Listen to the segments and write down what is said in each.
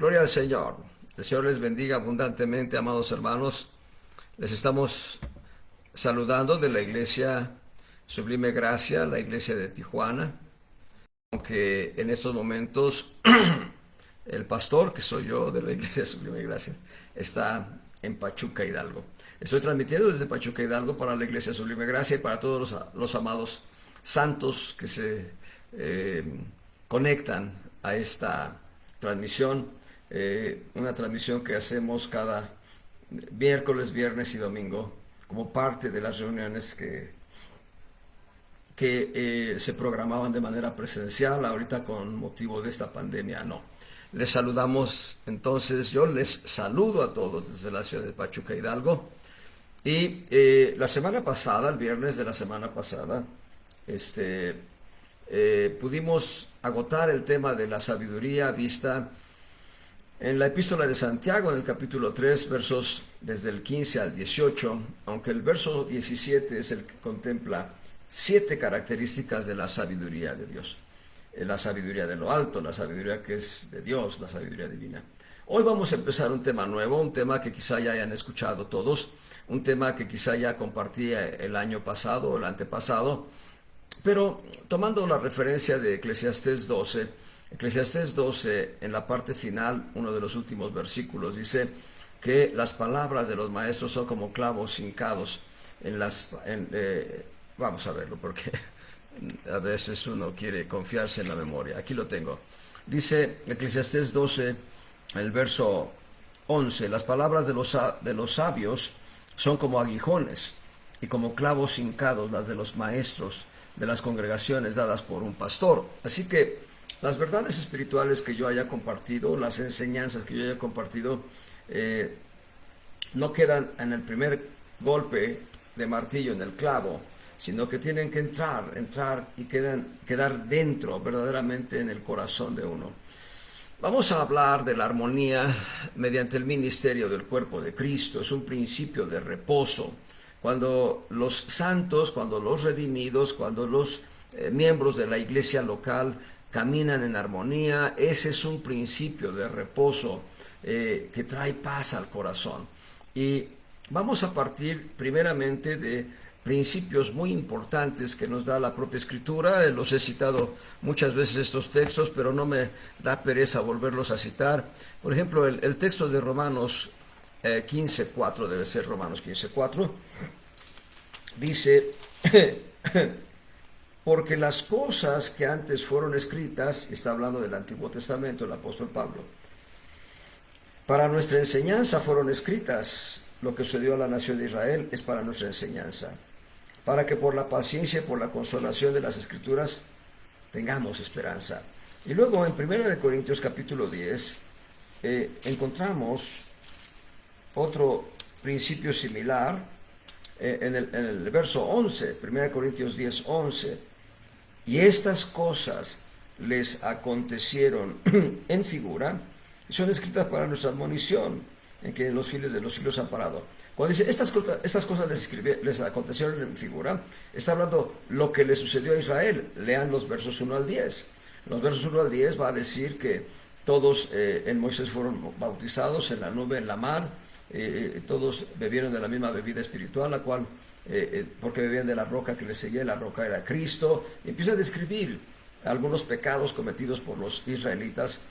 Gloria al Señor. El Señor les bendiga abundantemente, amados hermanos. Les estamos saludando de la iglesia Sublime Gracia, la iglesia de Tijuana. Aunque en estos momentos el pastor, que soy yo de la iglesia Sublime Gracia, está en Pachuca, Hidalgo. Estoy transmitiendo desde Pachuca, Hidalgo para la iglesia Sublime Gracia y para todos los amados santos que se eh, conectan a esta transmisión. Una transmisión que hacemos cada miércoles, viernes y domingo como parte de las reuniones que se programaban de manera presencial. Ahorita con motivo de esta pandemia no. Les saludamos entonces, yo les saludo a todos desde la ciudad de Pachuca, Hidalgo. Y la semana pasada, el viernes de la semana pasada, este, pudimos agotar el tema de la sabiduría vista en la epístola de Santiago, en el capítulo 3, versos desde el 15 al 18, aunque el verso 17 es el que contempla 7 características de la sabiduría de Dios. La sabiduría de lo alto, la sabiduría que es de Dios, la sabiduría divina. Hoy vamos a empezar un tema nuevo, un tema que quizá ya hayan escuchado todos, un tema que quizá ya compartí el año pasado o el antepasado, pero tomando la referencia de Eclesiastés 12 en la parte final, uno de los últimos versículos, dice que las palabras de los maestros son como clavos hincados vamos a verlo porque a veces uno quiere confiarse en la memoria. Aquí lo tengo. Dice Eclesiastés 12, el verso 11, las palabras de los sabios son como aguijones y como clavos hincados las de los maestros de las congregaciones dadas por un pastor. Así que las verdades espirituales que yo haya compartido, las enseñanzas que yo haya compartido, eh, no quedan en el primer golpe de martillo en el clavo, sino que tienen que entrar y quedar dentro, verdaderamente en el corazón de uno. Vamos a hablar de la armonía mediante el ministerio del cuerpo de Cristo. Es un principio de reposo. Cuando los santos, cuando los redimidos, cuando los miembros de la iglesia local caminan en armonía, ese es un principio de reposo que trae paz al corazón. Y vamos a partir primeramente de principios muy importantes que nos da la propia escritura. Los he citado muchas veces estos textos, pero no me da pereza volverlos a citar. Por ejemplo, el texto de Romanos 15:4, debe ser Romanos 15:4, dice, porque las cosas que antes fueron escritas, está hablando del Antiguo Testamento, el apóstol Pablo, para nuestra enseñanza fueron escritas. Lo que sucedió a la nación de Israel es para nuestra enseñanza, para que por la paciencia y por la consolación de las Escrituras tengamos esperanza. Y luego en 1 Corintios capítulo 10 encontramos otro principio similar en el verso 11, 1 Corintios 10:11. Y estas cosas les acontecieron en figura y son escritas para nuestra admonición, en que los fieles de los siglos han parado. Cuando dice estas cosas les acontecieron en figura, está hablando lo que le sucedió a Israel. Lean los versos 1 al 10. Los versos 1 al 10 va a decir que todos en Moisés fueron bautizados en la nube, en la mar, todos bebieron de la misma bebida espiritual, la cual, porque bebían de la roca que les seguía, la roca era Cristo. Y empieza a describir algunos pecados cometidos por los israelitas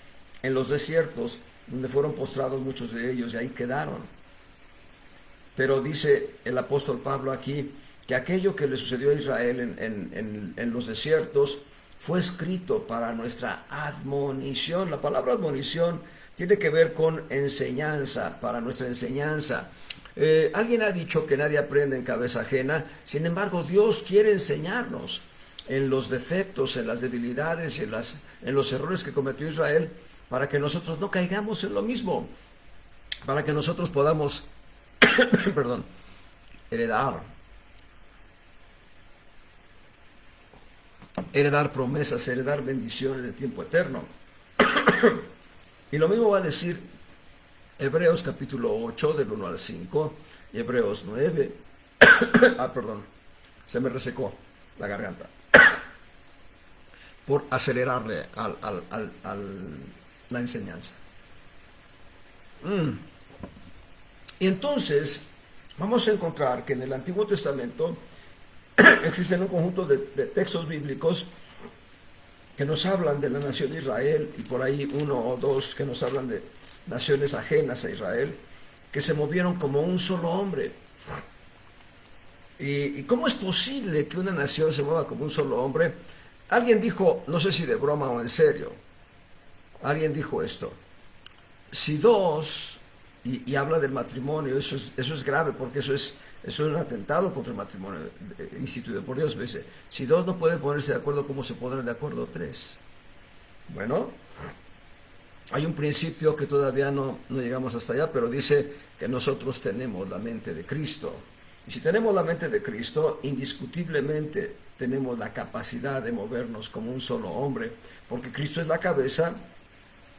en los desiertos, donde fueron postrados muchos de ellos y ahí quedaron. Pero dice el apóstol Pablo aquí que aquello que le sucedió a Israel en los desiertos fue escrito para nuestra admonición. La palabra admonición tiene que ver con enseñanza, para nuestra enseñanza. Alguien ha dicho que nadie aprende en cabeza ajena. Sin embargo, Dios quiere enseñarnos en los defectos, en las debilidades y en los errores que cometió Israel, para que nosotros no caigamos en lo mismo, para que nosotros podamos perdón, heredar promesas, heredar bendiciones de tiempo eterno. Y lo mismo va a decir Hebreos capítulo 8 del 1 al 5 y Hebreos 9. Perdón, se me resecó la garganta por acelerarle la enseñanza. Y entonces vamos a encontrar que en el Antiguo Testamento existen un conjunto de textos bíblicos que nos hablan de la nación de Israel, y por ahí uno o dos que nos hablan de naciones ajenas a Israel, que se movieron como un solo hombre. ¿Y cómo es posible que una nación se mueva como un solo hombre? Alguien dijo, no sé si de broma o en serio, alguien dijo esto: si dos, y habla del matrimonio, eso es grave, porque eso es un atentado contra el matrimonio instituido por Dios. Dice, si dos no pueden ponerse de acuerdo, ¿cómo se pondrán de acuerdo tres? Bueno, hay un principio que todavía no llegamos hasta allá, pero dice que nosotros tenemos la mente de Cristo. Y si tenemos la mente de Cristo, indiscutiblemente tenemos la capacidad de movernos como un solo hombre, porque Cristo es la cabeza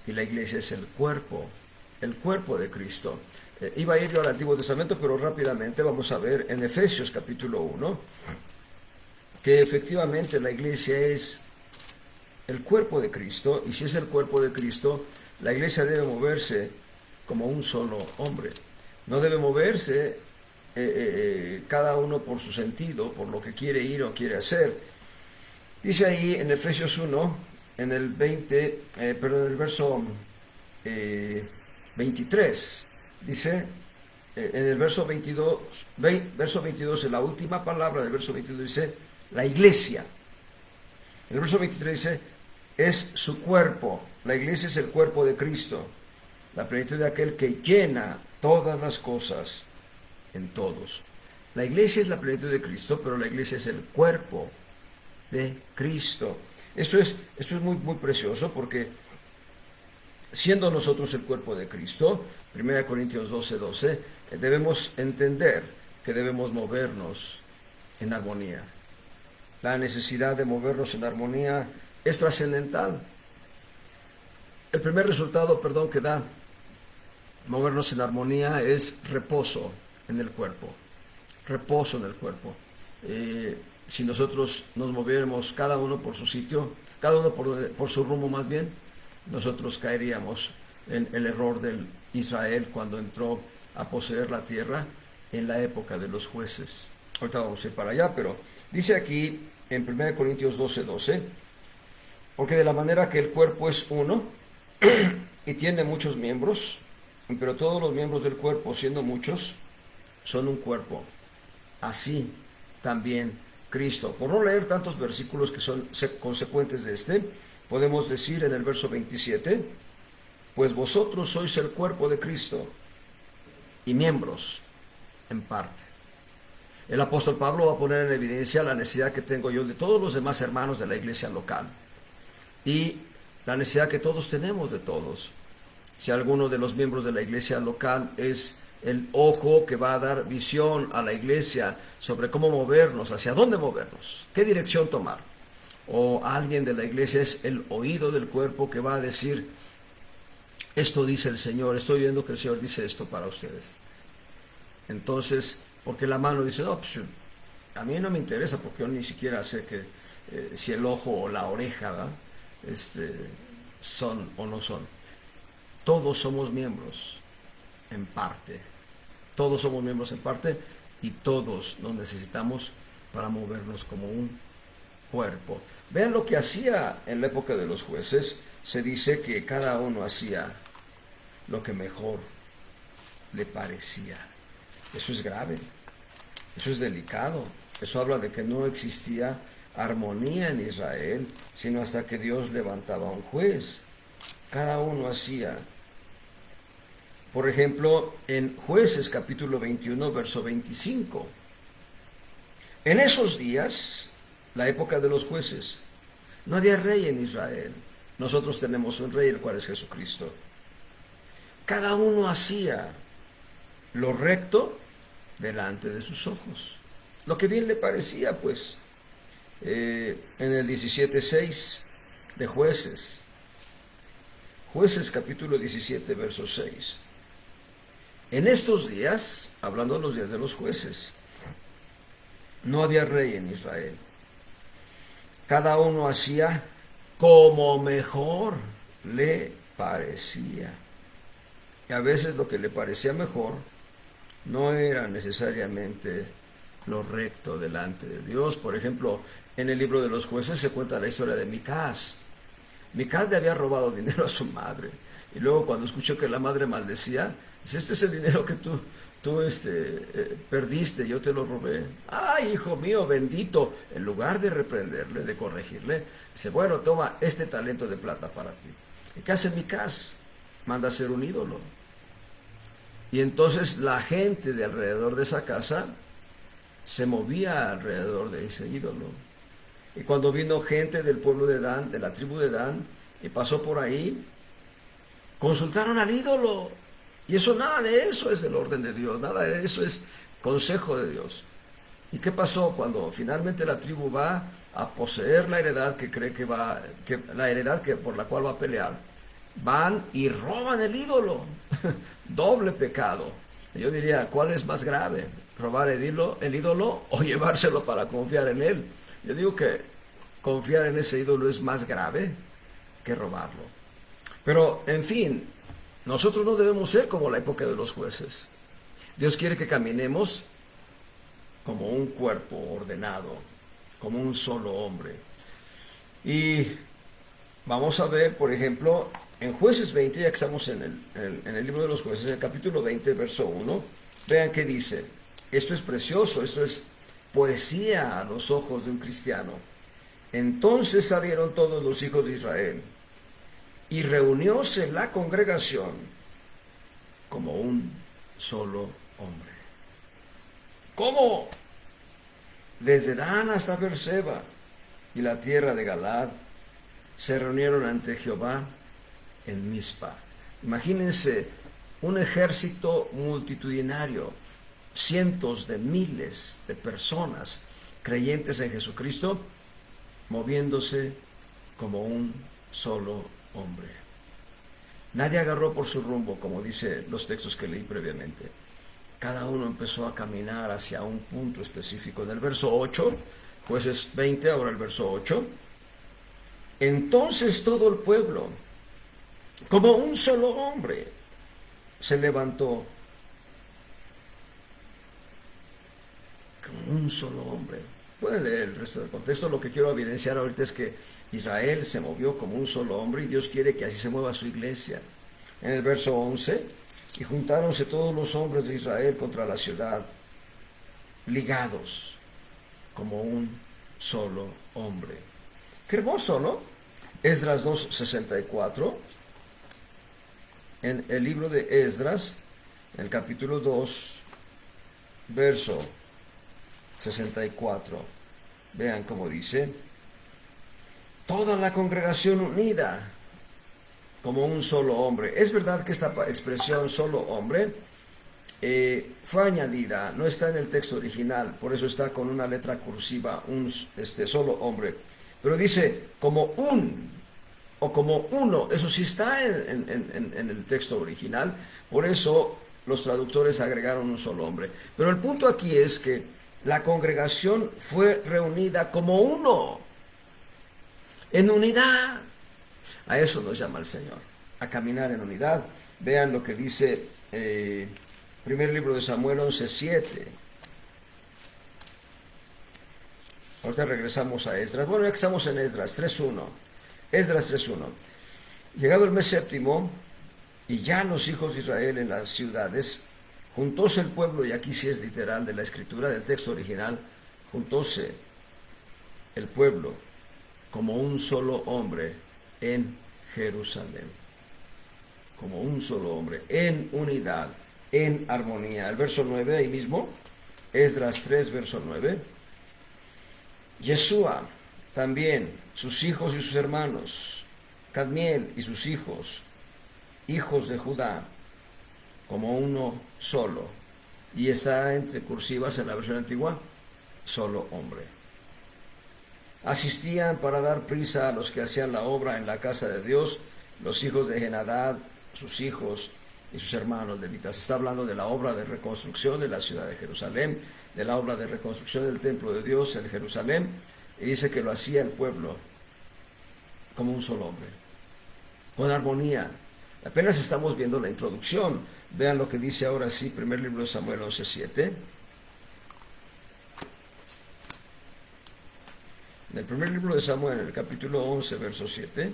y la iglesia es el cuerpo de Cristo. Iba a ir yo al Antiguo Testamento, pero rápidamente vamos a ver en Efesios capítulo 1 que efectivamente la iglesia es el cuerpo de Cristo, y si es el cuerpo de Cristo, la iglesia debe moverse como un solo hombre. No debe moverse cada uno por su sentido, por lo que quiere ir o quiere hacer. Dice ahí en Efesios 1, en el 20, perdón, el verso 23, dice, en el verso 22, verso 22, en la última palabra del verso 22 dice, la iglesia. En el verso 23 dice, es su cuerpo. La iglesia es el cuerpo de Cristo, la plenitud de aquel que llena todas las cosas en todos. La iglesia es la plenitud de Cristo, pero la iglesia es el cuerpo de Cristo. Esto es muy, muy precioso, porque siendo nosotros el cuerpo de Cristo, 1 Corintios 12:12, debemos entender que debemos movernos en armonía. La necesidad de movernos en armonía es trascendental. El primer resultado, que da movernos en armonía es reposo en el cuerpo. Reposo en el cuerpo. Si nosotros nos moviéramos cada uno por su sitio, cada uno por su rumbo más bien, nosotros caeríamos en el error del Israel cuando entró a poseer la tierra en la época de los jueces. Ahorita vamos a ir para allá, pero dice aquí en 1 Corintios 12:12, porque de la manera que el cuerpo es uno y tiene muchos miembros, pero todos los miembros del cuerpo, siendo muchos, son un cuerpo. Así también Cristo. Por no leer tantos versículos que son consecuentes de este, podemos decir en el verso 27, pues vosotros sois el cuerpo de Cristo y miembros en parte. El apóstol Pablo va a poner en evidencia la necesidad que tengo yo de todos los demás hermanos de la iglesia local y la necesidad que todos tenemos de todos. Si alguno de los miembros de la iglesia local es el ojo que va a dar visión a la iglesia sobre cómo movernos, hacia dónde movernos, qué dirección tomar, o alguien de la iglesia es el oído del cuerpo que va a decir, esto dice el Señor, estoy viendo que el Señor dice esto para ustedes. Entonces, porque la mano dice, no, pues a mí no me interesa, porque yo ni siquiera sé que si el ojo o la oreja, ¿verdad? Son o no son. Todos somos miembros en parte. Todos somos miembros en parte y todos nos necesitamos para movernos como un cuerpo. Vean lo que hacía en la época de los jueces. Se dice que cada uno hacía lo que mejor le parecía. Eso es grave, eso es delicado. Eso habla de que no existía armonía en Israel, sino hasta que Dios levantaba a un juez. Cada uno hacía. Por ejemplo, en Jueces capítulo 21, verso 25. En esos días, la época de los jueces, no había rey en Israel. Nosotros tenemos un rey, el cual es Jesucristo. Cada uno hacía lo recto delante de sus ojos, lo que bien le parecía, pues. En el 17:6 de Jueces, Jueces capítulo 17, verso 6. En estos días, hablando de los días de los jueces, no había rey en Israel. Cada uno hacía como mejor le parecía. a veces lo que le parecía mejor no era necesariamente lo recto delante de Dios. Por ejemplo, en el libro de los jueces se cuenta la historia de Micás. Micás le había robado dinero a su madre. Y luego cuando escuchó que la madre maldecía, dice, este es el dinero que tú perdiste, yo te lo robé. Ay, hijo mío, bendito. En lugar de reprenderle, de corregirle, dice, bueno, toma este talento de plata para ti. ¿Y qué hace Micás? Manda a hacer un ídolo. Y entonces la gente de alrededor de esa casa se movía alrededor de ese ídolo. Y cuando vino gente del pueblo de Dan, de la tribu de Dan, y pasó por ahí, consultaron al ídolo. Y eso, nada de eso es del orden de Dios, nada de eso es consejo de Dios. ¿Y qué pasó cuando finalmente la tribu va a poseer la heredad que cree que la heredad por la cual va a pelear? Van y roban el ídolo. Doble pecado. Yo diría, ¿cuál es más grave? ¿Robar el ídolo o llevárselo para confiar en él? Yo digo que confiar en ese ídolo es más grave que robarlo. Pero, en fin, nosotros no debemos ser como la época de los jueces. Dios quiere que caminemos como un cuerpo ordenado, como un solo hombre. Y vamos a ver, por ejemplo, en Jueces 20, ya que estamos en el libro de los jueces, en el capítulo 20, verso 1, vean qué dice. Esto es precioso, esto es poesía a los ojos de un cristiano. Entonces salieron todos los hijos de Israel y reunióse la congregación como un solo hombre. ¿Cómo? Desde Dan hasta Beerseba y la tierra de Galaad se reunieron ante Jehová en Mizpa. Imagínense un ejército multitudinario, cientos de miles de personas creyentes en Jesucristo, moviéndose como un solo hombre. Nadie agarró por su rumbo, como dice los textos que leí previamente. Cada uno empezó a caminar hacia un punto específico. En el verso 8, Jueces 20, ahora el verso 8. Entonces todo el pueblo, como un solo hombre, se levantó. Como un solo hombre. Pueden leer el resto del contexto. Lo que quiero evidenciar ahorita es que Israel se movió como un solo hombre y Dios quiere que así se mueva su iglesia. En el verso 11, y juntáronse todos los hombres de Israel contra la ciudad, ligados como un solo hombre. Qué hermoso, ¿no? Esdras 2:64. En el libro de Esdras, en el capítulo 2, verso 64. Vean cómo dice: toda la congregación unida como un solo hombre. Es verdad que esta expresión solo hombre fue añadida, no está en el texto original, por eso está con una letra cursiva, solo hombre. Pero dice como un o como uno, eso sí está en el texto original, por eso los traductores agregaron un solo hombre. Pero el punto aquí es que la congregación fue reunida como uno, en unidad. A eso nos llama el Señor, a caminar en unidad. Vean lo que dice primer libro de Samuel 11:7. Ahorita regresamos a Esdras. Bueno, ya que estamos en Esdras 3:1. Esdras 3:1. Llegado el mes séptimo, y ya los hijos de Israel en las ciudades, juntóse el pueblo, y aquí sí es literal de la escritura, del texto original, juntóse el pueblo como un solo hombre en Jerusalén. Como un solo hombre, en unidad, en armonía. El verso 9, ahí mismo, Esdras 3, verso 9. Yeshua, también, sus hijos y sus hermanos, Cadmiel y sus hijos, hijos de Judá, como uno solo. Y está entre cursivas en la versión antigua, solo hombre. Asistían para dar prisa a los que hacían la obra en la casa de Dios, los hijos de Henadad, sus hijos y sus hermanos levitas. Está hablando de la obra de reconstrucción de la ciudad de Jerusalén, de la obra de reconstrucción del templo de Dios en Jerusalén, y dice que lo hacía el pueblo como un solo hombre, con armonía, Apenas estamos viendo la introducción. Vean lo que dice ahora sí, primer libro de Samuel 11:7. En el primer libro de Samuel, en el capítulo 11, verso 7.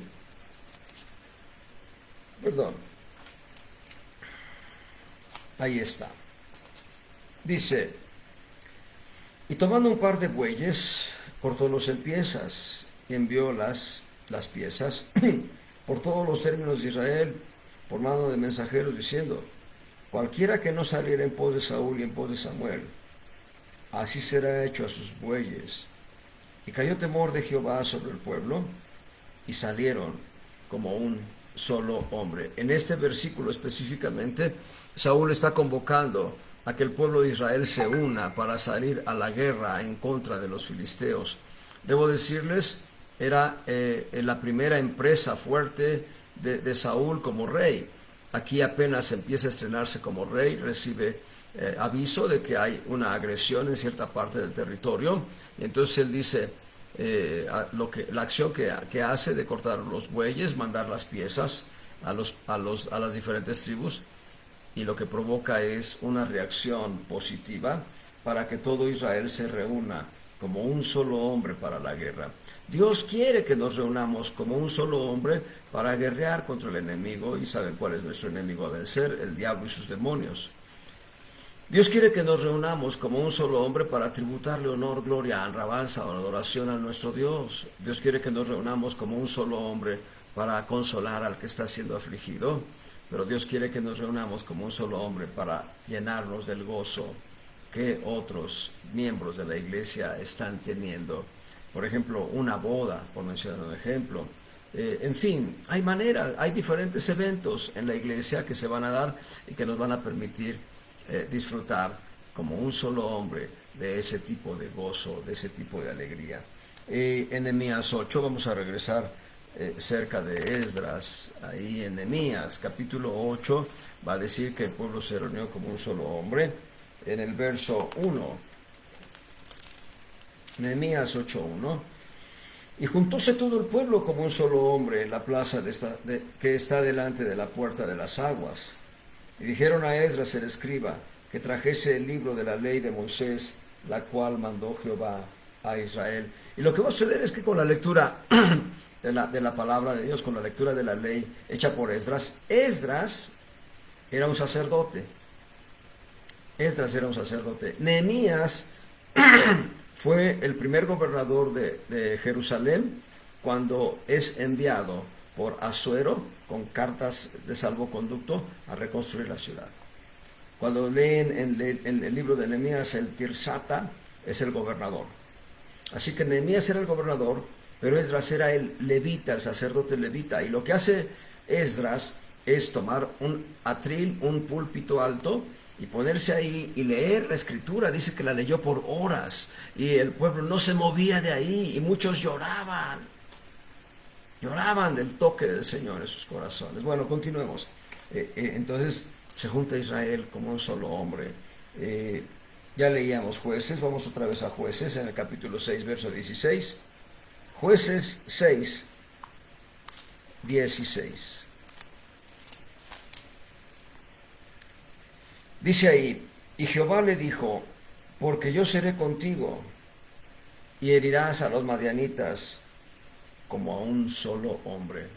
Perdón. Ahí está. Dice, y tomando un par de bueyes, cortólos en piezas, y envió las piezas por todos los términos de Israel, por mano de mensajeros, diciendo, cualquiera que no saliera en pos de Saúl y en pos de Samuel, así será hecho a sus bueyes. Y cayó temor de Jehová sobre el pueblo, y salieron como un solo hombre. En este versículo específicamente, Saúl está convocando a que el pueblo de Israel se una para salir a la guerra en contra de los filisteos. Debo decirles, era la primera empresa fuerte de Saúl como rey. Aquí apenas empieza a estrenarse como rey, recibe aviso de que hay una agresión en cierta parte del territorio, y entonces él dice, la acción que hace de cortar los bueyes, mandar las piezas a las diferentes tribus, y lo que provoca es una reacción positiva para que todo Israel se reúna como un solo hombre para la guerra. Dios quiere que nos reunamos como un solo hombre para guerrear contra el enemigo, y saben cuál es nuestro enemigo a vencer: el diablo y sus demonios. Dios quiere que nos reunamos como un solo hombre para tributarle honor, gloria, alabanza o adoración a nuestro Dios. Dios quiere que nos reunamos como un solo hombre para consolar al que está siendo afligido. Pero Dios quiere que nos reunamos como un solo hombre para llenarnos del gozo que otros miembros de la iglesia están teniendo. Por ejemplo, una boda, por mencionar un ejemplo. En fin, hay maneras, hay diferentes eventos en la iglesia que se van a dar y que nos van a permitir disfrutar como un solo hombre de ese tipo de gozo, de ese tipo de alegría. En Nehemías 8 vamos a regresar cerca de Esdras. Ahí en Nehemías capítulo 8 va a decir que el pueblo se reunió como un solo hombre. En el verso 1, Nehemías 8:1, y juntóse todo el pueblo como un solo hombre en la plaza que está delante de la puerta de las aguas. Y dijeron a Esdras el escriba que trajese el libro de la ley de Moisés, la cual mandó Jehová a Israel. Y lo que va a suceder es que con la lectura de la palabra de Dios, con la lectura de la ley hecha por Esdras, Esdras era un sacerdote. Nehemías fue el primer gobernador de Jerusalén cuando es enviado por Asuero con cartas de salvoconducto a reconstruir la ciudad. Cuando leen en el libro de Nehemías, el Tirsata es el gobernador. Así que Nehemías era el gobernador, pero Esdras era el levita, el sacerdote levita. Y lo que hace Esdras es tomar un atril, un púlpito alto, y ponerse ahí y leer la escritura. Dice que la leyó por horas y el pueblo no se movía de ahí, y muchos lloraban del toque del Señor en sus corazones. Bueno, continuemos. Entonces se junta Israel como un solo hombre. Ya leíamos Jueces, vamos otra vez a Jueces en el capítulo 6, verso 16. Jueces 6, 16. Dice ahí, y Jehová le dijo, porque yo seré contigo, y herirás a los madianitas como a un solo hombre.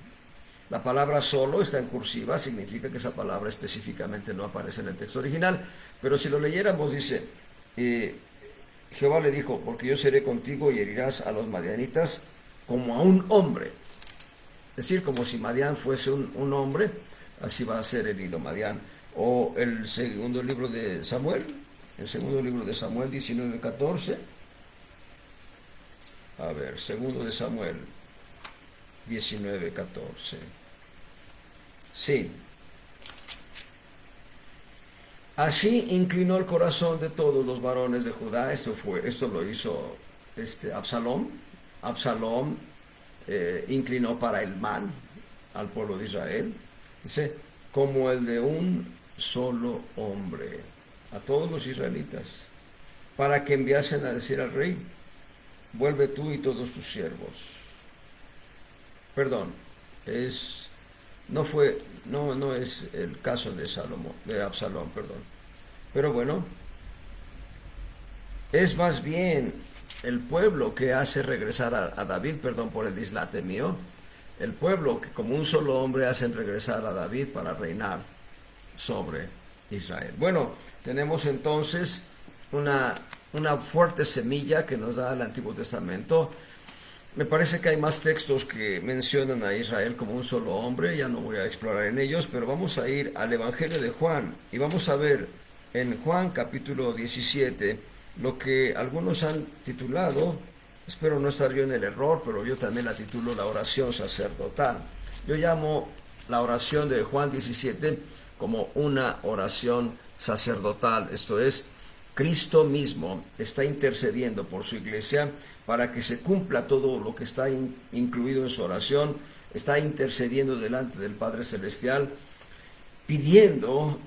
La palabra solo está en cursiva, significa que esa palabra específicamente no aparece en el texto original, pero si lo leyéramos dice, Jehová le dijo, porque yo seré contigo y herirás a los madianitas como a un hombre. Es decir, como si Madián fuese un hombre, así va a ser herido Madián. O el segundo libro de Samuel, 19:14. A ver, segundo de Samuel 19:14. Sí. Así inclinó el corazón de todos los varones de Judá. Esto lo hizo Absalom. Absalom inclinó para el mal al pueblo de Israel. Dice, como el de un solo hombre, a todos los israelitas, para que enviasen a decir al rey, vuelve tú y todos tus siervos. Perdón, es No es el caso de Absalón, perdón. Pero bueno, es más bien el pueblo que hace regresar a David, perdón por el dislate mío, el pueblo que como un solo hombre hacen regresar a David para reinar sobre Israel. Bueno, tenemos entonces una, una fuerte semilla que nos da el Antiguo Testamento. Me parece que hay más textos que mencionan a Israel como un solo hombre, ya no voy a explorar en ellos, pero vamos a ir al Evangelio de Juan y vamos a ver en Juan capítulo 17 lo que algunos han titulado, espero no estar yo en el error, pero yo también la titulo la oración sacerdotal. Yo llamo la oración de Juan 17 como una oración sacerdotal, esto es, Cristo mismo está intercediendo por su iglesia para que se cumpla todo lo que está incluido en su oración, está intercediendo delante del Padre Celestial, pidiendo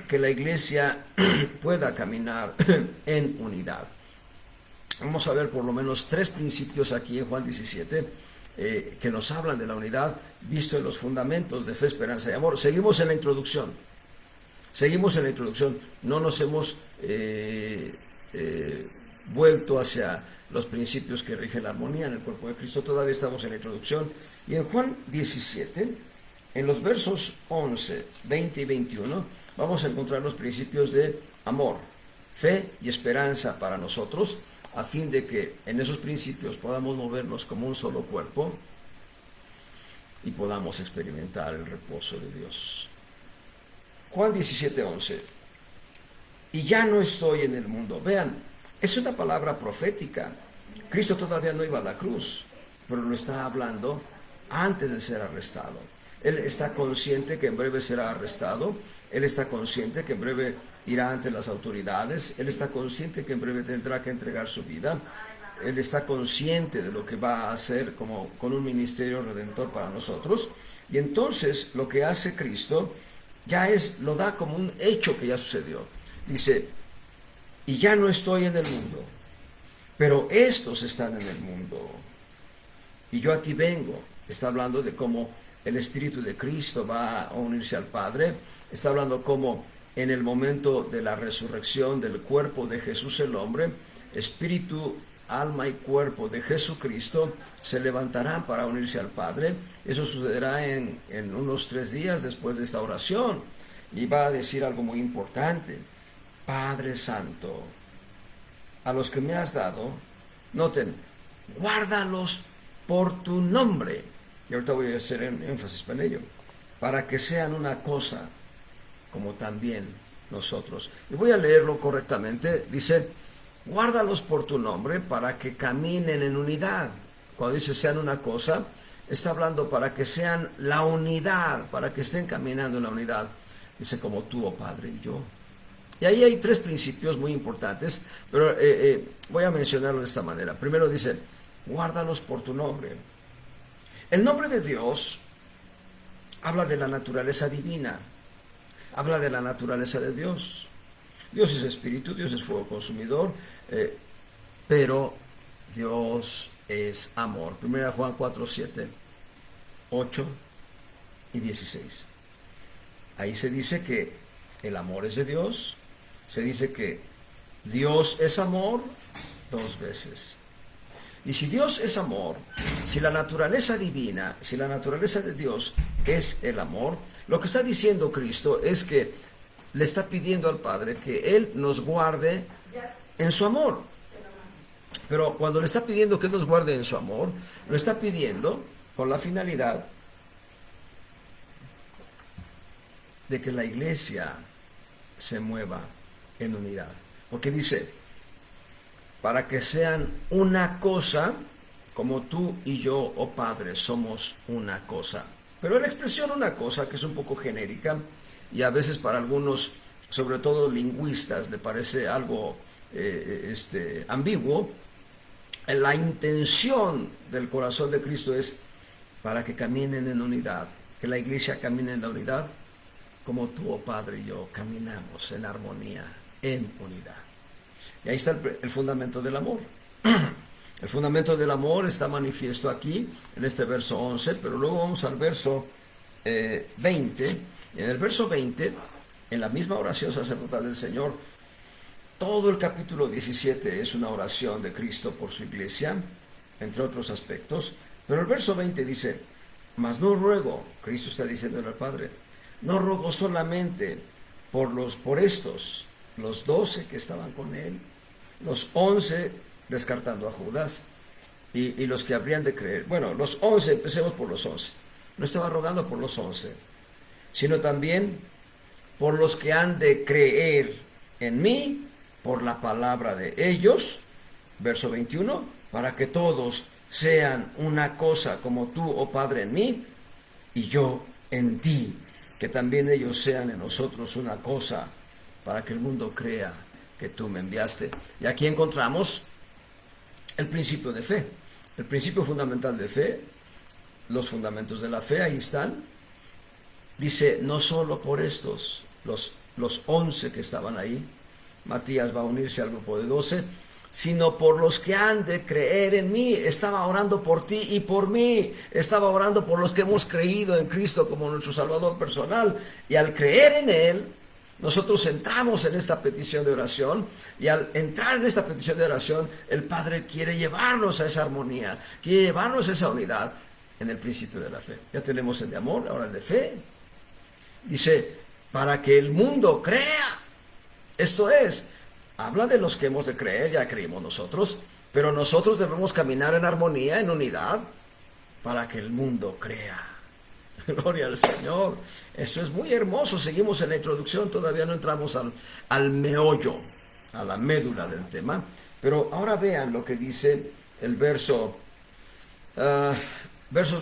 que la iglesia pueda caminar en unidad. Vamos a ver por lo menos tres principios aquí en Juan 17 que nos hablan de la unidad, visto en los fundamentos de fe, esperanza y amor. Seguimos en la introducción. No nos hemos vuelto hacia los principios que rigen la armonía en el cuerpo de Cristo, todavía estamos en la introducción. Y en Juan 17, en los versos 11, 20 y 21, vamos a encontrar los principios de amor, fe y esperanza para nosotros, a fin de que en esos principios podamos movernos como un solo cuerpo y podamos experimentar el reposo de Dios. Juan 17:11. Y ya no estoy en el mundo. Vean, es una palabra profética. Cristo todavía no iba a la cruz, pero lo está hablando antes de ser arrestado. Él está consciente que en breve será arrestado. Él está consciente que en breve irá ante las autoridades. Él está consciente que en breve tendrá que entregar su vida. Él está consciente de lo que va a hacer como con un ministerio redentor para nosotros. Y entonces lo que hace Cristo lo da como un hecho que ya sucedió. Dice, y ya no estoy en el mundo, pero estos están en el mundo, y yo a ti vengo. Está hablando de cómo el Espíritu de Cristo va a unirse al Padre. Está hablando cómo en el momento de la resurrección del cuerpo de Jesús el hombre, espíritu, alma y cuerpo de Jesucristo se levantarán para unirse al Padre. Eso sucederá en unos 3 días después de esta oración. Y va a decir algo muy importante. Padre Santo, a los que me has dado, noten, guárdalos por tu nombre. Y ahorita voy a hacer énfasis en ello. Para que sean una cosa, como también nosotros. Y voy a leerlo correctamente. Dice, guárdalos por tu nombre para que caminen en unidad. Cuando dice sean una cosa, está hablando para que sean la unidad, para que estén caminando en la unidad. Dice como tú, oh Padre, y yo. Y ahí hay 3 principios muy importantes, pero voy a mencionarlo de esta manera. Primero dice, guárdalos por tu nombre. El nombre de Dios habla de la naturaleza divina, habla de la naturaleza de Dios. Dios es espíritu, Dios es fuego consumidor, pero Dios es amor. 1 Juan 4, 7, 8 y 16. Ahí se dice que el amor es de Dios, se dice que Dios es amor 2 veces. Y si Dios es amor, si la naturaleza divina, si la naturaleza de Dios es el amor, lo que está diciendo Cristo es que le está pidiendo al Padre que Él nos guarde en su amor. Pero cuando le está pidiendo que Él nos guarde en su amor, lo está pidiendo con la finalidad de que la iglesia se mueva en unidad. Porque dice, para que sean una cosa, como tú y yo, oh Padre, somos una cosa. Pero la expresión una cosa, que es un poco genérica, y a veces para algunos, sobre todo lingüistas, le parece algo ambiguo. La intención del corazón de Cristo es para que caminen en unidad, que la iglesia camine en la unidad, como tú, oh Padre, y yo caminamos en armonía, en unidad. Y ahí está el fundamento del amor. El fundamento del amor está manifiesto aquí, en este verso 11, pero luego vamos al verso 20, en el verso 20, en la misma oración sacerdotal del Señor, todo el capítulo 17 es una oración de Cristo por su iglesia, entre otros aspectos, pero el verso 20 dice, mas no ruego, Cristo está diciéndole al Padre, no ruego solamente por estos, los 12 que estaban con él, los 11 descartando a Judas, y los que habrían de creer. Bueno, los 11, empecemos por los 11. No estaba rogando por los 11, sino también por los que han de creer en mí, por la palabra de ellos, verso 21, para que todos sean una cosa como tú, oh Padre, en mí, y yo en ti, que también ellos sean en nosotros una cosa, para que el mundo crea que tú me enviaste. Y aquí encontramos el principio de fe, el principio fundamental de fe, los fundamentos de la fe, ahí están. Dice, no solo por estos, los 11 que estaban ahí, Matías va a unirse al grupo de 12, sino por los que han de creer en mí. Estaba orando por ti y por mí, estaba orando por los que hemos creído en Cristo como nuestro Salvador personal, y al creer en Él, nosotros entramos en esta petición de oración, y al entrar en esta petición de oración, el Padre quiere llevarnos a esa armonía, quiere llevarnos a esa unidad en el principio de la fe. Ya tenemos el de amor, ahora el de fe. Dice, para que el mundo crea. Esto es, habla de los que hemos de creer, ya creímos nosotros, pero nosotros debemos caminar en armonía, en unidad, para que el mundo crea. Gloria al Señor. Esto es muy hermoso. Seguimos en la introducción, todavía no entramos al meollo, a la médula del tema. Pero ahora vean lo que dice el versos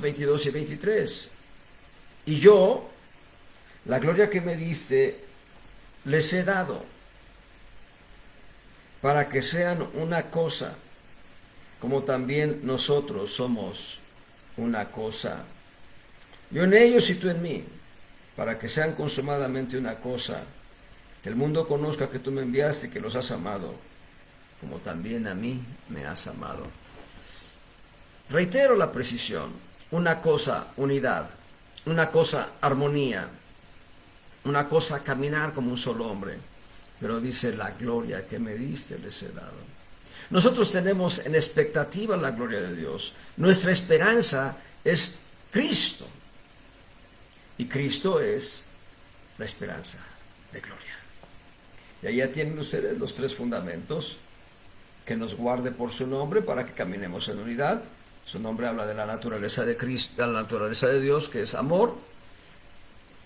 22 y 23. Y yo, la gloria que me diste, les he dado, para que sean una cosa, como también nosotros somos una cosa. Yo en ellos y tú en mí, para que sean consumadamente una cosa, que el mundo conozca que tú me enviaste y que los has amado, como también a mí me has amado. Reitero la precisión, una cosa, unidad, una cosa, armonía, una cosa, caminar como un solo hombre, pero dice, la gloria que me diste les he dado. Nosotros tenemos en expectativa la gloria de Dios. Nuestra esperanza es Cristo. Y Cristo es la esperanza de gloria. Y ahí ya tienen ustedes los 3 fundamentos. Que nos guarde por su nombre para que caminemos en unidad. Su nombre habla de la naturaleza de Cristo, de la naturaleza de Dios, que es amor.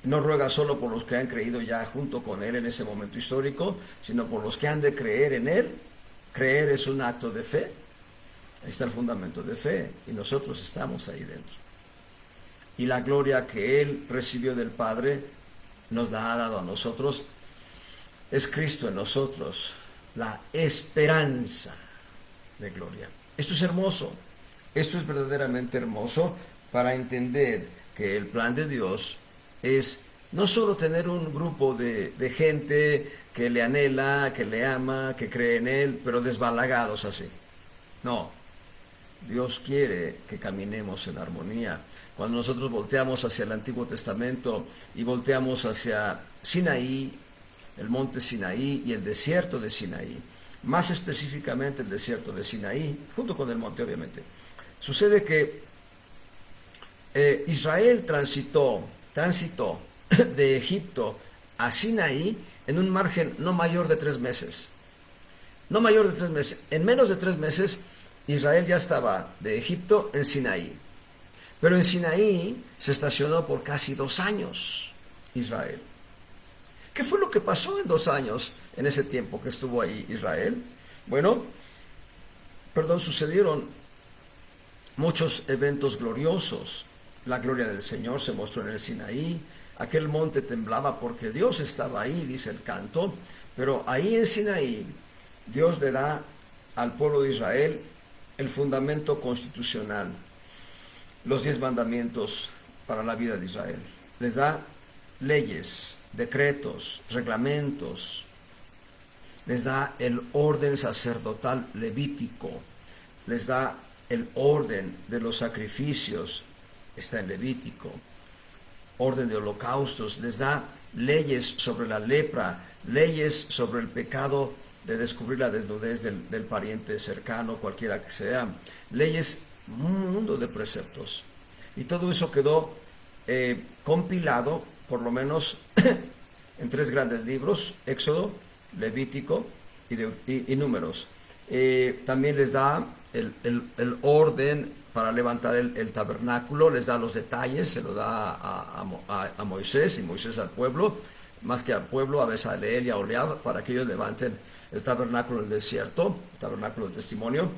No ruega solo por los que han creído ya junto con Él en ese momento histórico, sino por los que han de creer en Él. Creer es un acto de fe. Ahí está el fundamento de fe, y nosotros estamos ahí dentro. Y la gloria que Él recibió del Padre nos la ha dado a nosotros. Es Cristo en nosotros, la esperanza de gloria. Esto es hermoso. Esto es verdaderamente hermoso para entender que el plan de Dios es no solo tener un grupo de gente que le anhela, que le ama, que cree en Él, pero desbalagados así. No, Dios quiere que caminemos en armonía. Cuando nosotros volteamos hacia el Antiguo Testamento y volteamos hacia Sinaí, el monte Sinaí y el desierto de Sinaí, más específicamente el desierto de Sinaí, junto con el monte obviamente, sucede que Israel transitó de Egipto a Sinaí en un margen no mayor de 3 meses. No mayor de 3 meses. En menos de 3 meses Israel ya estaba de Egipto en Sinaí. Pero en Sinaí se estacionó por casi 2 años Israel. ¿Qué fue lo que pasó en 2 años en ese tiempo que estuvo ahí Israel? Bueno, sucedieron muchos eventos gloriosos. La gloria del Señor se mostró en el Sinaí. Aquel monte temblaba porque Dios estaba ahí, dice el canto. Pero ahí en Sinaí, Dios le da al pueblo de Israel el fundamento constitucional, los 10 mandamientos para la vida de Israel. Les da leyes, decretos, reglamentos. Les da el orden sacerdotal levítico. Les da el orden de los sacrificios, está en Levítico. orden de holocaustos, les da leyes sobre la lepra, leyes sobre el pecado de descubrir la desnudez del pariente cercano, cualquiera que sea, leyes, un mundo de preceptos. Y todo eso quedó compilado, por lo menos, en 3 grandes libros: Éxodo, Levítico y Números. También les da el orden para levantar el tabernáculo, les da los detalles, se lo da a Moisés, y Moisés al pueblo, más que al pueblo, a Bezaleel y a Oliab, para que ellos levanten el tabernáculo del desierto, el tabernáculo del testimonio.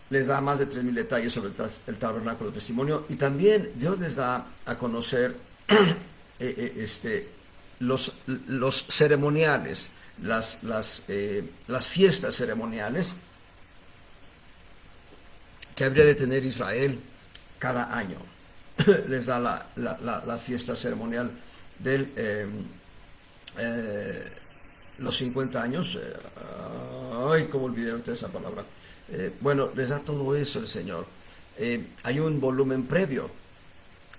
Les da más de 3,000 detalles sobre el tabernáculo del testimonio, y también Dios les da a conocer los ceremoniales, las fiestas ceremoniales que habría de tener Israel cada año. Les da la fiesta ceremonial del los 50 años. Ay, cómo olvidé ahorita esa palabra. Bueno, les da todo eso el Señor. Hay un volumen previo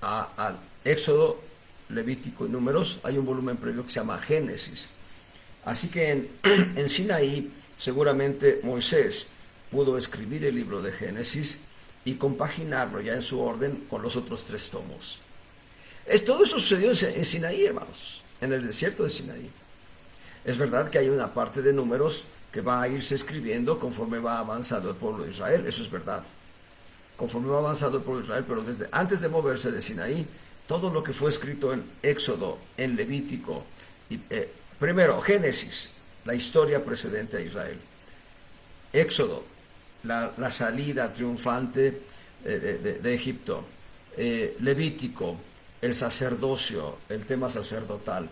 al Éxodo, Levítico y Números. Hay un volumen previo que se llama Génesis. Así que en Sinaí seguramente Moisés pudo escribir el libro de Génesis y compaginarlo ya en su orden con los otros 3 tomos. Todo eso sucedió en Sinaí, hermanos, en el desierto de Sinaí. Es verdad que hay una parte de Números que va a irse escribiendo conforme va avanzando el pueblo de Israel, eso es verdad. Conforme va avanzando el pueblo de Israel, pero desde antes de moverse de Sinaí, todo lo que fue escrito en Éxodo, en Levítico, primero Génesis, la historia precedente a Israel; Éxodo, la salida triunfante de Egipto; Levítico, el sacerdocio, el tema sacerdotal;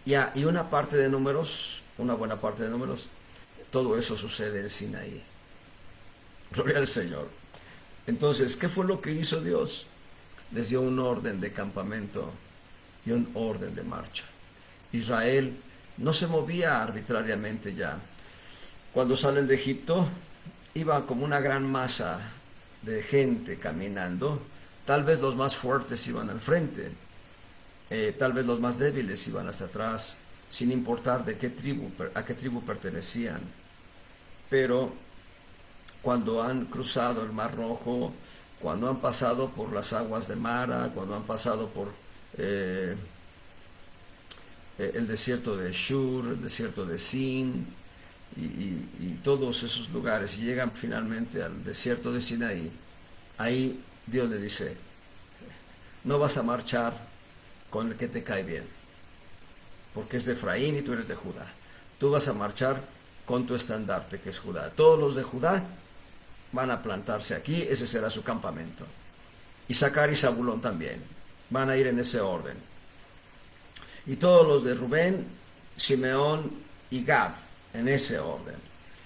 y una parte de Números, una buena parte de Números. Todo eso sucede en Sinaí. Gloria al Señor. Entonces, ¿qué fue lo que hizo Dios? Les dio un orden de campamento y un orden de marcha. Israel no se movía arbitrariamente ya. Cuando salen de Egipto, iba como una gran masa de gente caminando. Tal vez los más fuertes iban al frente, tal vez los más débiles iban hasta atrás, sin importar a qué tribu pertenecían. Pero cuando han cruzado el Mar Rojo, cuando han pasado por las aguas de Mara, cuando han pasado por el desierto de Shur, el desierto de Sin, y todos esos lugares, y llegan finalmente al desierto de Sinaí, ahí Dios le dice: no vas a marchar con el que te cae bien, porque es de Efraín y tú eres de Judá. Tú vas a marchar con tu estandarte, que es Judá. Todos los de Judá van a plantarse aquí, ese será su campamento. Isaacar y Zabulón también van a ir en ese orden. Y todos los de Rubén, Simeón y Gad en ese orden.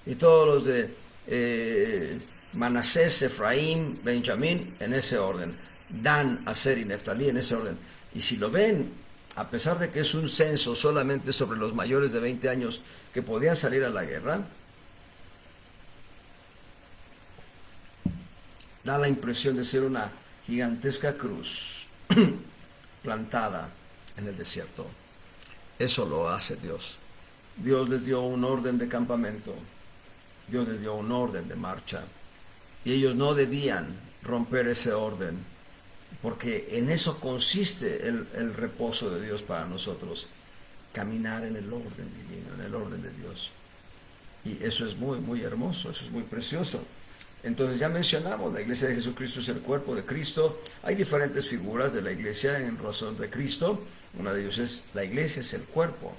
Y todos los de Manasés, Efraín, Benjamín en ese orden. Dan, Aser y Neftalí en ese orden. Y si lo ven, a pesar de que es un censo solamente sobre los mayores de 20 años que podían salir a la guerra, da la impresión de ser una gigantesca cruz plantada en el desierto. Eso lo hace Dios. Dios les dio un orden de campamento, Dios les dio un orden de marcha, y ellos no debían romper ese orden, porque en eso consiste el reposo de Dios para nosotros: caminar en el orden divino, en el orden de Dios. Y eso es muy, muy hermoso, eso es muy precioso. Entonces ya mencionamos, la iglesia de Jesucristo es el cuerpo de Cristo. Hay diferentes figuras de la iglesia en razón de Cristo. Una de ellas es: la iglesia es el cuerpo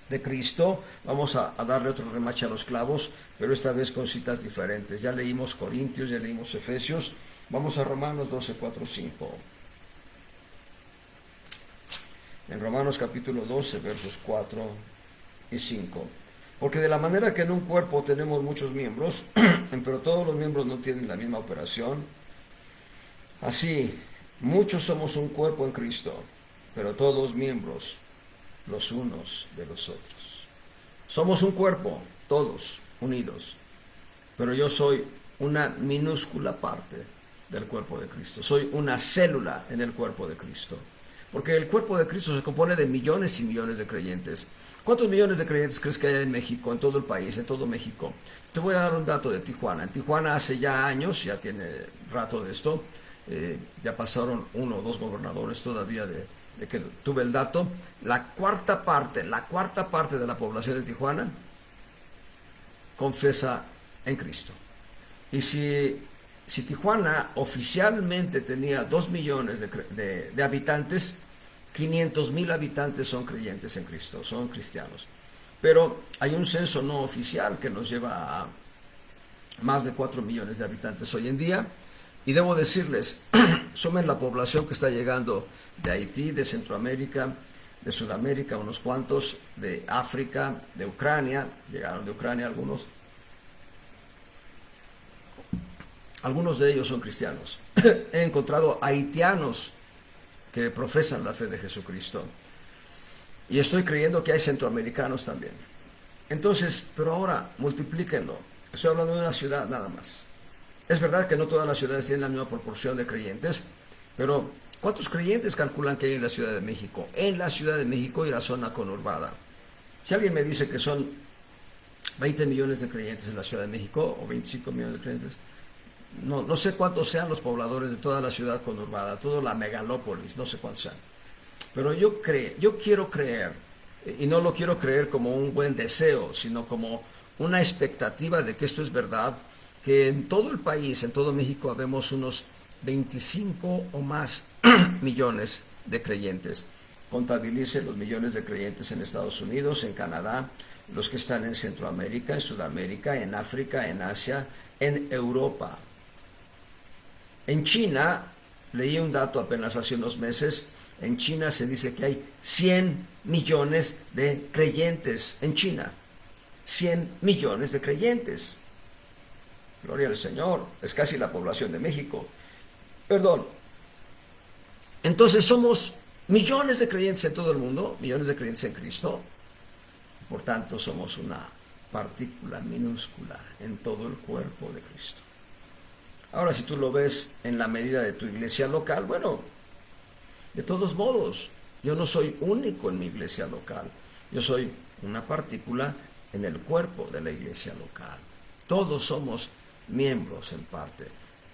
de Cristo. Vamos a darle otro remache a los clavos, pero esta vez con citas diferentes. Ya leímos Corintios, ya leímos Efesios. Vamos a Romanos 12, 4, 5. En Romanos capítulo 12, versos 4 y 5. Porque de la manera que en un cuerpo tenemos muchos miembros, pero todos los miembros no tienen la misma operación, así muchos somos un cuerpo en Cristo, pero todos miembros los unos de los otros. Somos un cuerpo, todos unidos, pero yo soy una minúscula parte del cuerpo de Cristo. Soy una célula en el cuerpo de Cristo. Porque el cuerpo de Cristo se compone de millones y millones de creyentes. ¿Cuántos millones de creyentes crees que hay en México, en todo el país, en todo México? Te voy a dar un dato de Tijuana. En Tijuana hace ya años, ya tiene rato de esto, ya pasaron 1 o 2 gobernadores todavía de que tuve el dato. La cuarta parte de la población de Tijuana confiesa en Cristo. Y si Tijuana oficialmente tenía 2 millones de habitantes, 500,000 habitantes son creyentes en Cristo, son cristianos. Pero hay un censo no oficial que nos lleva a más de 4 millones de habitantes hoy en día. Y debo decirles, sumen la población que está llegando de Haití, de Centroamérica, de Sudamérica, unos cuantos, de África, de Ucrania, llegaron de Ucrania algunos. Algunos de ellos son cristianos. He encontrado haitianos que profesan la fe de Jesucristo. Y estoy creyendo que hay centroamericanos también. Entonces, pero ahora multiplíquenlo. Estoy hablando de una ciudad nada más. Es verdad que no todas las ciudades tienen la misma proporción de creyentes, pero ¿cuántos creyentes calculan que hay en la Ciudad de México? En la Ciudad de México y la zona conurbada. Si alguien me dice que son 20 millones de creyentes en la Ciudad de México o 25 millones de creyentes, no sé cuántos sean los pobladores de toda la ciudad conurbada, toda la megalópolis, no sé cuántos sean. Pero yo quiero creer, y no lo quiero creer como un buen deseo, sino como una expectativa de que esto es verdad, que en todo el país, en todo México, habemos unos 25 o más millones de creyentes. Contabilice los millones de creyentes en Estados Unidos, en Canadá, los que están en Centroamérica, en Sudamérica, en África, en Asia, en Europa. En China, leí un dato apenas hace unos meses, en China se dice que hay 100 millones de creyentes en China. 100 millones de creyentes. Gloria al Señor, es casi la población de México. Perdón. Entonces somos millones de creyentes en todo el mundo, millones de creyentes en Cristo. Por tanto, somos una partícula minúscula en todo el cuerpo de Cristo. Ahora, si tú lo ves en la medida de tu iglesia local, bueno, de todos modos, yo no soy único en mi iglesia local. Yo soy una partícula en el cuerpo de la iglesia local. Todos somos miembros en parte.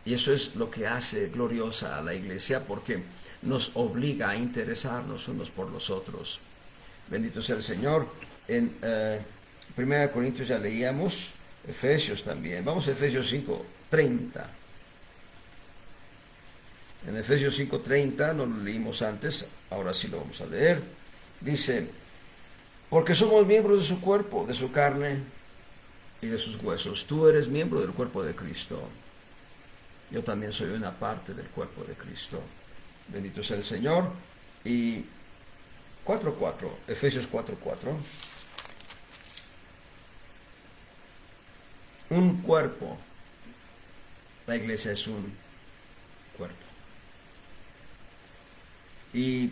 Y eso es lo que hace gloriosa a la iglesia, porque nos obliga a interesarnos unos por los otros. Bendito sea el Señor. En 1 Corintios ya leíamos, Efesios también. Vamos a Efesios 5:30. En Efesios 5:30, no lo leímos antes, ahora sí lo vamos a leer. Dice, porque somos miembros de su cuerpo, de su carne y de sus huesos. Tú eres miembro del cuerpo de Cristo. Yo también soy una parte del cuerpo de Cristo. Bendito sea el Señor. Y 4:4, Efesios 4:4. Un cuerpo. La iglesia es un cuerpo. Y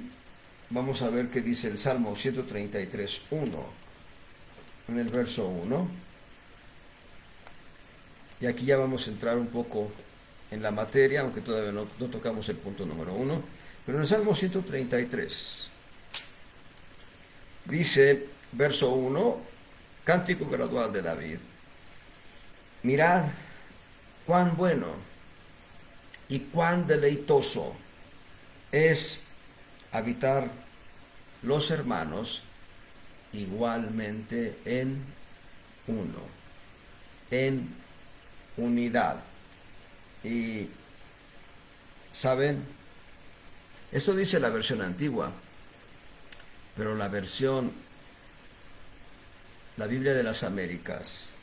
vamos a ver qué dice el Salmo 133:1, en el verso 1. Y aquí ya vamos a entrar un poco en la materia, aunque todavía no tocamos el punto número 1. Pero en el Salmo 133 dice, verso 1, cántico gradual de David. Mirad cuán bueno y cuán deleitoso es habitar los hermanos igualmente en uno, en unidad. Y ¿saben? Esto dice la versión antigua, pero la Biblia de las Américas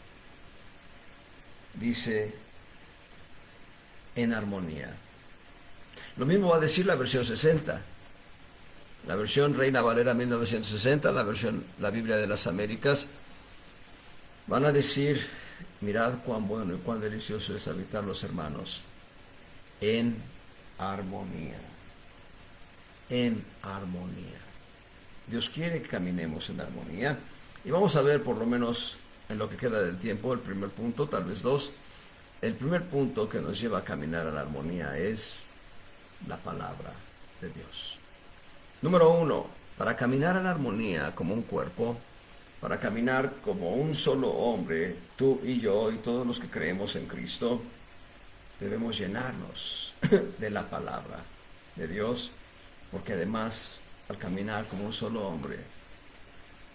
dice en armonía. Lo mismo va a decir la versión 60. La versión Reina Valera 1960, la Biblia de las Américas, van a decir, mirad cuán bueno y cuán delicioso es habitar los hermanos en armonía. En armonía. Dios quiere que caminemos en armonía. Y vamos a ver por lo menos en lo que queda del tiempo, el primer punto, tal vez dos, el primer punto que nos lleva a caminar a la armonía es la palabra de Dios. Número uno, para caminar a la armonía como un cuerpo, para caminar como un solo hombre, tú y yo y todos los que creemos en Cristo, debemos llenarnos de la palabra de Dios, porque además, al caminar como un solo hombre,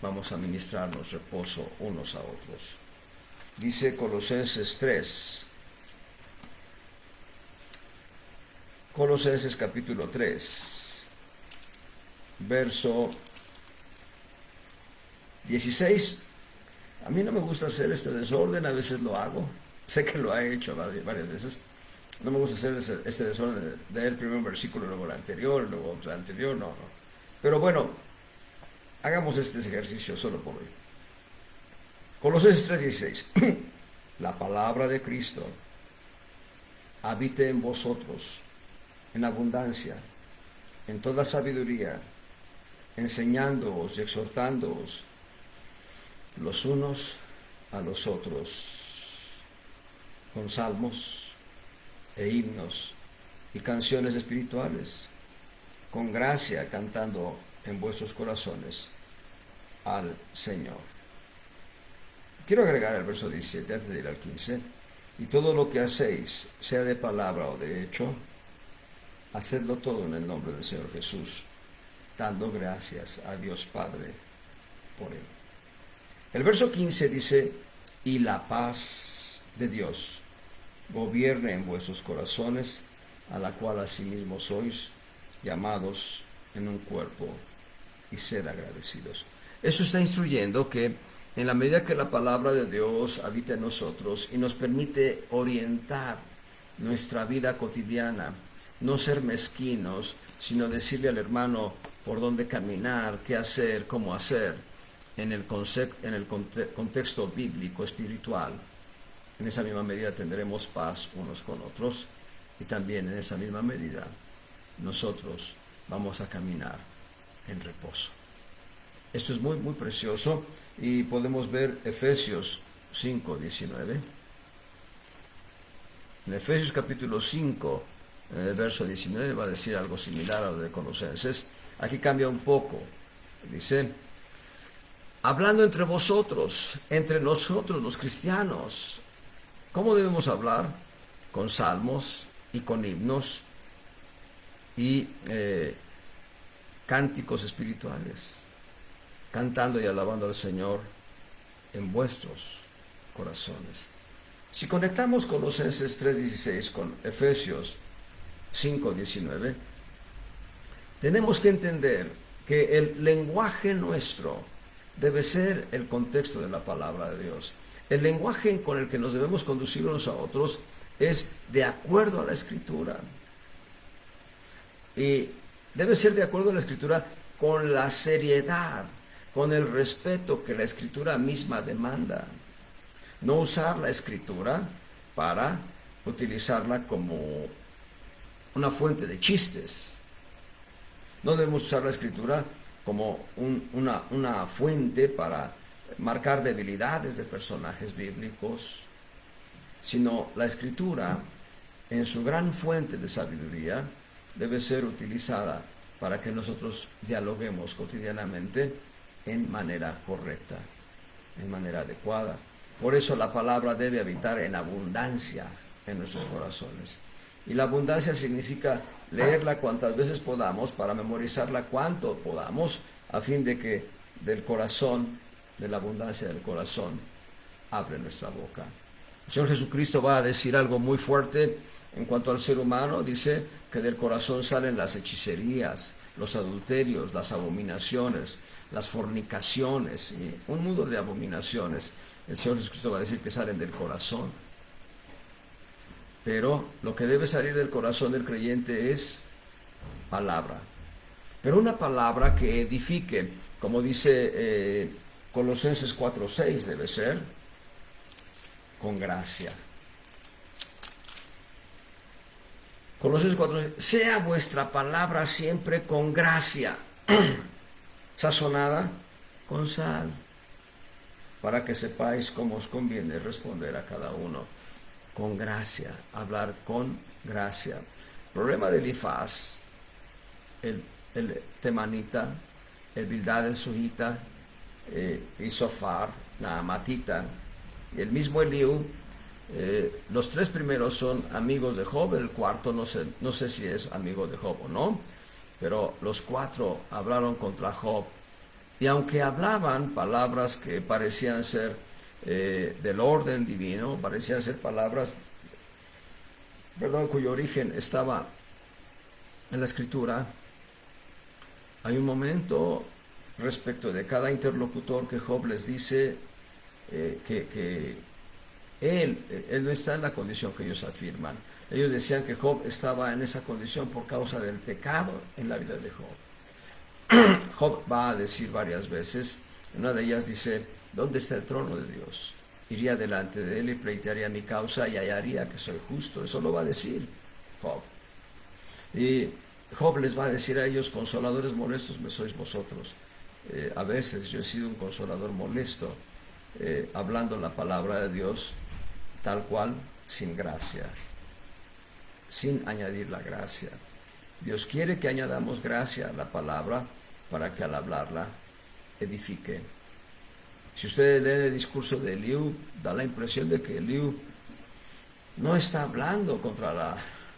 vamos a ministrarnos reposo unos a otros. Dice Colosenses 3, Colosenses capítulo 3, verso 16. A mí no me gusta hacer este desorden, a veces lo hago, sé que lo he hecho varias veces. No me gusta hacer este desorden de leer primero un versículo, luego el anterior, luego el anterior, no. Pero bueno, hagamos este ejercicio solo por hoy. Colosenses 3:16. La palabra de Cristo habite en vosotros en abundancia, en toda sabiduría, enseñándoos y exhortándoos los unos a los otros con salmos e himnos y canciones espirituales, con gracia cantando en vuestros corazones al Señor. Quiero agregar el verso 17 antes de ir al 15. Y todo lo que hacéis, sea de palabra o de hecho, hacedlo todo en el nombre del Señor Jesús, dando gracias a Dios Padre por él. El verso 15 dice, y la paz de Dios gobierne en vuestros corazones, a la cual asimismo sois llamados en un cuerpo, y sed agradecidos. Eso está instruyendo que en la medida que la palabra de Dios habita en nosotros y nos permite orientar nuestra vida cotidiana, no ser mezquinos, sino decirle al hermano por dónde caminar, qué hacer, cómo hacer, en el contexto bíblico, espiritual. En esa misma medida tendremos paz unos con otros, y también en esa misma medida nosotros vamos a caminar en reposo. Esto es muy, muy precioso, y podemos ver Efesios 5:19. En Efesios capítulo 5, verso 19, va a decir algo similar a lo de Colosenses. Aquí cambia un poco. Dice, hablando entre vosotros, entre nosotros los cristianos. ¿Cómo debemos hablar? Con salmos y con himnos y cánticos espirituales, cantando y alabando al Señor en vuestros corazones. Si conectamos Colosenses 3:16 con Efesios 5:19, tenemos que entender que el lenguaje nuestro debe ser el contexto de la palabra de Dios. El lenguaje con el que nos debemos conducir unos a otros es de acuerdo a la Escritura. Y debe ser de acuerdo a la Escritura con la seriedad, con el respeto que la Escritura misma demanda. No usar la Escritura para utilizarla como una fuente de chistes. No debemos usar la Escritura como una fuente para marcar debilidades de personajes bíblicos, sino la Escritura, en su gran fuente de sabiduría, debe ser utilizada para que nosotros dialoguemos cotidianamente en manera correcta, en manera adecuada. Por eso la palabra debe habitar en abundancia en nuestros corazones. Y la abundancia significa leerla cuantas veces podamos, para memorizarla cuanto podamos, a fin de que del corazón, de la abundancia del corazón, abre nuestra boca. El Señor Jesucristo va a decir algo muy fuerte en cuanto al ser humano. Dice que del corazón salen las hechicerías, los adulterios, las abominaciones, las fornicaciones, y un mundo de abominaciones. El Señor Jesucristo va a decir que salen del corazón. Pero lo que debe salir del corazón del creyente es palabra. Pero una palabra que edifique, como dice Colosenses 4:6, debe ser con gracia. Colosenses 4:6, sea vuestra palabra siempre con gracia, sazonada con sal, para que sepáis cómo os conviene responder a cada uno. con gracia, hablar con gracia. El problema de Elifaz, el temanita, el Bildad el suhita, y Sofar, la amatita, y el mismo Eliú, los tres primeros son amigos de Job, el cuarto no sé si es amigo de Job o no, pero los cuatro hablaron contra Job. Y aunque hablaban palabras que parecían ser del orden divino, parecían ser palabras, perdón, cuyo origen estaba en la escritura, hay un momento respecto de cada interlocutor que Job les dice que él no está en la condición que ellos afirman. Ellos decían que Job estaba en esa condición por causa del pecado en la vida de Job. Job va a decir varias veces, una de ellas dice, ¿dónde está el trono de Dios? Iría delante de él y pleitearía mi causa y hallaría que soy justo. Eso lo va a decir Job. Y Job les va a decir a ellos, consoladores molestos me sois vosotros. A veces yo he sido un consolador molesto, hablando la palabra de Dios tal cual, sin gracia, sin añadir la gracia. Dios quiere que añadamos gracia a la palabra para que al hablarla edifique. Si ustedes leen el discurso de Eliú, da la impresión de que Eliú no está hablando contra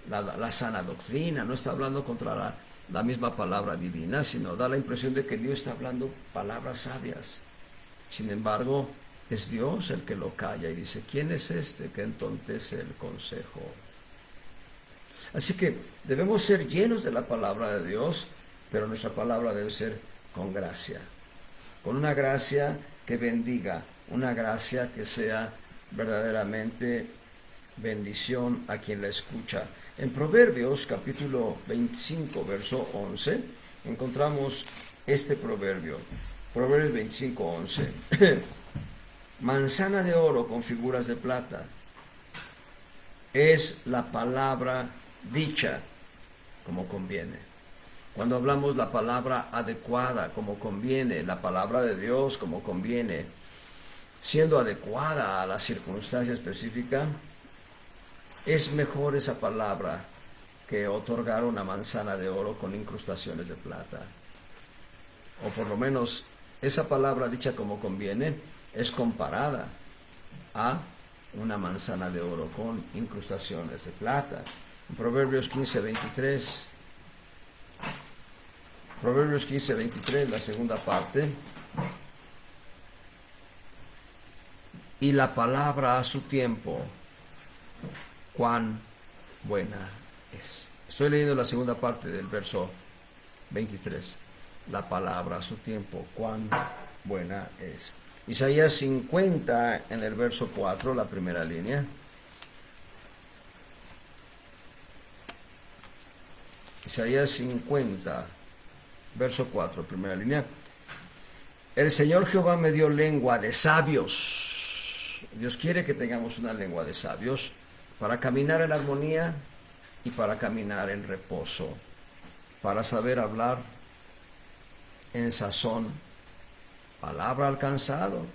la sana doctrina, no está hablando contra la misma palabra divina, sino da la impresión de que Eliú está hablando palabras sabias. Sin embargo, es Dios el que lo calla y dice, ¿quién es este que entontece el consejo? Así que debemos ser llenos de la palabra de Dios, pero nuestra palabra debe ser con gracia, con una gracia que bendiga, una gracia que sea verdaderamente bendición a quien la escucha. En Proverbios capítulo 25, verso 11, encontramos este proverbio. Proverbios 25, 11. Manzana de oro con figuras de plata es la palabra dicha como conviene. Cuando hablamos la palabra adecuada como conviene, la palabra de Dios como conviene, siendo adecuada a la circunstancia específica, es mejor esa palabra que otorgar una manzana de oro con incrustaciones de plata. O por lo menos esa palabra dicha como conviene es comparada a una manzana de oro con incrustaciones de plata. En Proverbios 15:23, Proverbios 15:23, la segunda parte. Y la palabra a su tiempo, cuán buena es. Estoy leyendo la segunda parte del verso 23. La palabra a su tiempo, cuán buena es. Isaías 50 en el verso 4, la primera línea. Isaías 50, verso 4, primera línea. El Señor Jehová me dio lengua de sabios. Dios quiere que tengamos una lengua de sabios para caminar en armonía y para caminar en reposo, para saber hablar en sazón, palabra alcanzado.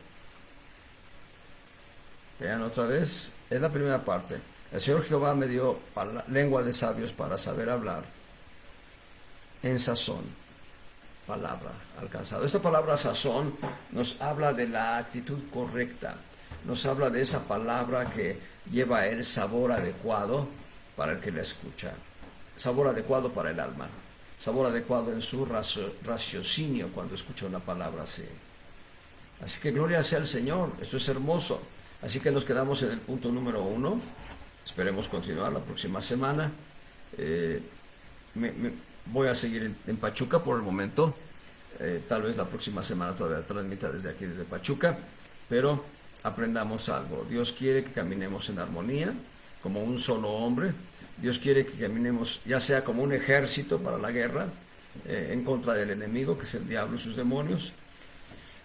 Vean otra vez, es la primera parte. El Señor Jehová me dio lengua de sabios para saber hablar en sazón, palabra alcanzado. Esta palabra sazón nos habla de la actitud correcta, nos habla de esa palabra que lleva el sabor adecuado para el que la escucha, sabor adecuado para el alma, sabor adecuado en su raciocinio cuando escucha una palabra así. Así que gloria sea al Señor, esto es hermoso. Así que nos quedamos en el punto número 1. Esperemos continuar la próxima semana. Voy a seguir en Pachuca por el momento. Tal vez la próxima semana todavía transmita desde aquí, desde Pachuca. Pero aprendamos algo. Dios quiere que caminemos en armonía, como un solo hombre. Dios quiere que caminemos ya sea como un ejército para la guerra, en contra del enemigo, que es el diablo y sus demonios,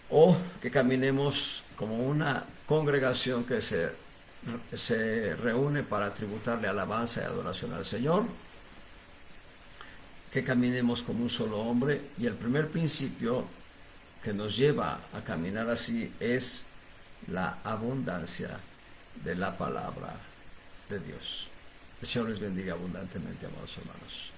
o que caminemos como una congregación que se reúne para tributarle alabanza y adoración al Señor, que caminemos como un solo hombre. Y el primer principio que nos lleva a caminar así es la abundancia de la palabra de Dios. El Señor les bendiga abundantemente, amados hermanos.